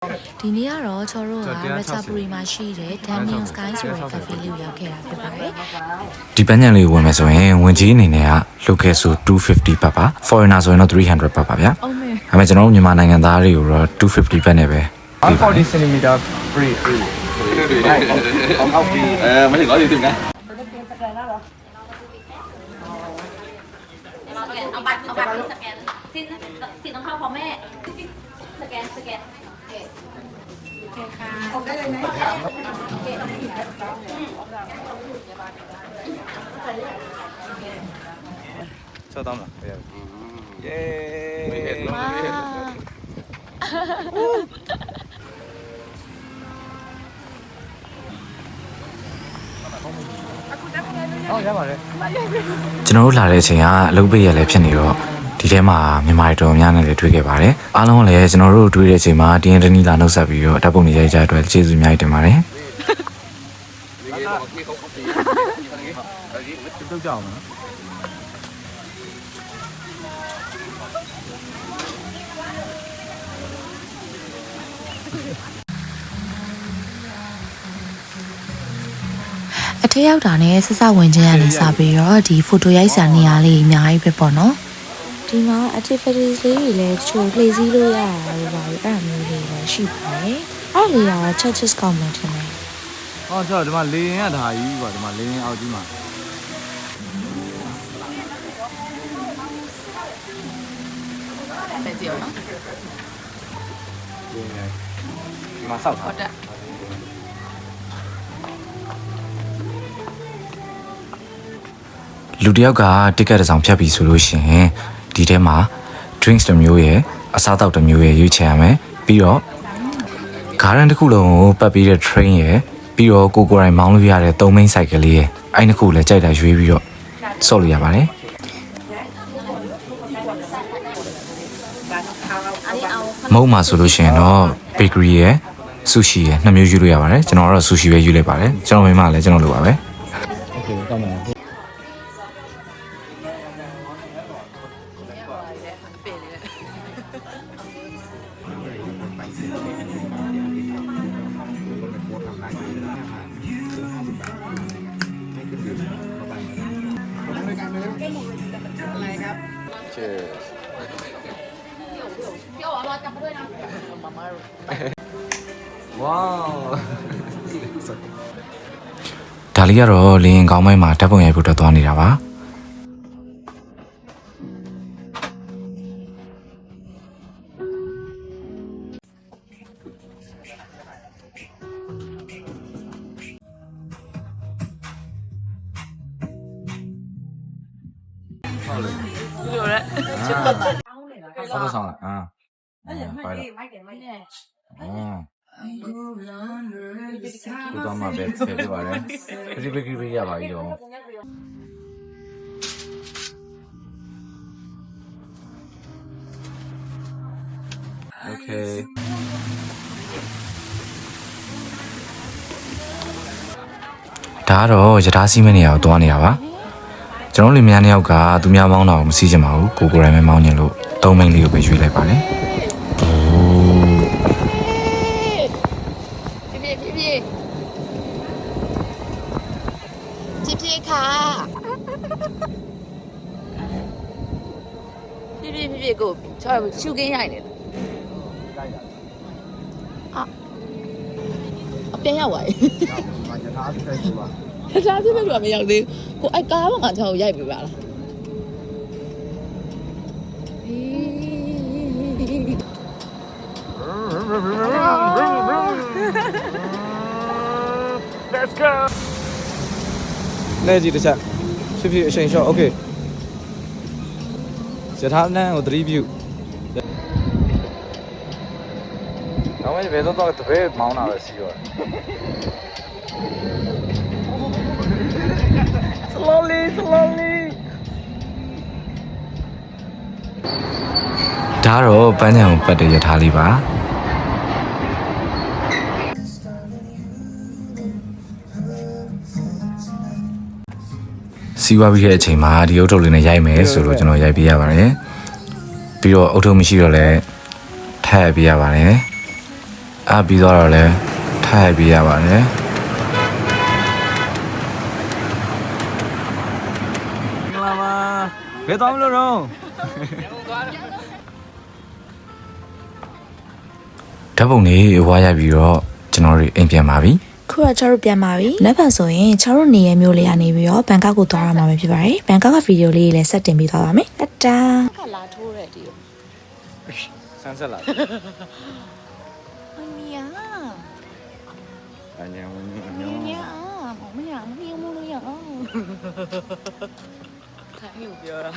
ဒီနေ့ကတော့ချော်တို့ကရချာပူရီမှာရှိတဲ့ Damian Sky ဆိုတဲ့ cafe လေးကိုရောက်ခဲ့တာဖြစ်ပါတယ်။ဒီပန်းညံလေးဝင်မယ်ဆိုရင်ဝင်ကြီးအနေနဲ့က local ဆို250ဘတ်ပါ foreigner ဆိုရင်တော့300ဘတ်ပါဗျာ။အဲ့မဲ့ကျွန်တော်တို့မြန်မာနိုင်ငံသားတွေကိုတော့250ဘတ်နဲ့ပဲ140 cm free အောက်ပြီးမနေ့ကလေးတင်ကเอาบัตรสแกนสิต้องเข้าพร้อมแม่สแกนโอเคค่ะโอเคเลยนะชอบต้อมเหรอเย้ไม่เห็นဟုတ်ရပါတယ်ကျွန်တော်တို့လာတဲ့အချိန်ကအလုပ်ပေးရလဲဖြစ်နေတော့ဒီထဲမှာမြန်မာတွေတော်များများနဲ့တွေ့ခဲ့ပါတယ်အားလုံးလည်းကျွန်တော်တို့တွေ့တဲ့အချိန်မှာတင်းတင်းလာနှုတ်ဆက်ပြီးတော့တပ်ပုံနေရိုက်ကြတဲ့အတွက်ကျေးဇူးအများကြီးတင်ပါတယ်တုတ်ကြအောင်နော်အထက်ရောက်တာနဲ့ဆက်စဝင်ချင်းကနေစပြီးတော့ဒီဖိုတိုရိုက်ဆန်နေရာလေးအများကြီးပဲပေါ့နော်ဒီမှာ activities လေးတွေလည်းချိုးလှည့်စည်းလို့ရတာတွေပါအဲ့ဒါမျိုးလေးလည်းရှိပါတယ်အဲ့လေးက churches ကောင်းမှထင်တယ်ဟောကျွန်တော်ဒီမှာလေရင်ကဒါကြီးကွာဒီမှာလေရင်အောက်ကြီးမှာแต่เจียวเนาะဒီမှာစောက်ဟုတ်တယ်လူတယောက်ကတစ်ကက်တစ်ဆောင်ဖြတ်ပြီးဆိုလို့ရှိရင်ဒီထဲမှာ drinks တစ်မျိုးရယ်အစားအသောက်တစ်မျိုးရယ်ရွေးချယ်ရမယ်ပြီးတော့ garden တစ်ခုလုံးကိုပတ်ပြီးတဲ့ train ရယ်ပြီးတော့ကိုယ်တိုင်မောင်းလို့ရတဲ့3 main cycle လေးရယ်အဲ့ဒီတစ်ခုလည်းကြိုက်တာရွေးပြီးတော့ဆော့လို့ရပါတယ်မုံမှာဆိုလို့ရှိရင်တော့ bakery ရယ် sushi ရယ်နှစ်မျိုးယူလို့ရပါတယ်ကျွန်တော်ကတော့ sushi ပဲယူလိုက်ပါတယ်ကျွန်တော်မိမလည်းကျွန်တော်လိုပါပဲ okay ကောင်းပါพี่โอ๋รอจับมาด้วยนะว้าวဒါလေးကတော့လင်းကောင်းမိုင်းမှာဓာတ်ပုံရိုက်ဖို့တော့သွားနေတာပါ有人ဆောက်ဆောင်อ่าไป了ဒီတော့မှပဲဖြစ်ပြပါတယ်ပြပြပြရပါပြီတော့โอเคဒါကတော့ရထားစီးမဲ့နေရာကိုတွားနေတာပါကျွန်တော်လင်မယားနှစ်ယောက်ကသူများမောင်းတာကိုမစီးချင်ပါဘူးကိုကိုရိုင်းပဲမောင်းညင်လို့3 မိန်းလေးကိုပဲရွေးလိုက်ပါတယ်พี่ค่ะพี่ကိုချောရှုကင်းရိုက်နေတယ်အပြန်ရောက်သွားပြီရထားပြည့်စုံပါတခြားစစ်ဘက်ကမရောက်သေးဘူးကိုအဲ့ကားပေါ်မှာချောရိုက်ပြပါလားLet's go လဲကြည့်တစ်ချက်ဖြစ်ဖြစ်အချိန်လျှော့ okay ရထားလမ်းကို3 view နောက်မှဘယ်တော့တပည့်မောင်းတာပဲစီးရော slowly ဒါကတော့ပန်းချံကိုပတ်တဲ့ရထားလေးပါစီးပွားပြီးတဲ့အချိန်မှာဒီအုတ်ထုပ်လေးနဲ့ရိုက်မယ်ဆိုလို့ကျွန်တော်ရိုက်ပေးရပါတယ်ပြီးတော့အုတ်ထုပ်မရှိတော့လဲထည့်ပေးရပါတယ် အားပြီးတော့လည်းထားရပြရပါတယ်လာပါဘယ်တော့မလို့တော့ဓာတ်ပုံလေးဝါရပြီးတော့ကျွန်တော်တို့အိမ်ပြန်ပါပြီ ခုတော့ချားတို့ပြန်ပါပြီ။နောက်ပတ်ဆိုရင်ချားတို့နေရမျိုးလေးကနေပြီးတော့ဘန်ကောက်ကိုသွားရမှာပဲဖြစ်ပါတယ်။ဘန်ကောက်ကဗီဒီယိုလေးလည်းဆက်တင်ပေးသွားပါမယ်။တတာ။ခလာထိုးတဲ့ဒီ ဆန်းဆက်လာ အမီယာ အညာဝင် အမီယာမမရမမလို့ရအောင်ထိုင်လို့ပြောတာ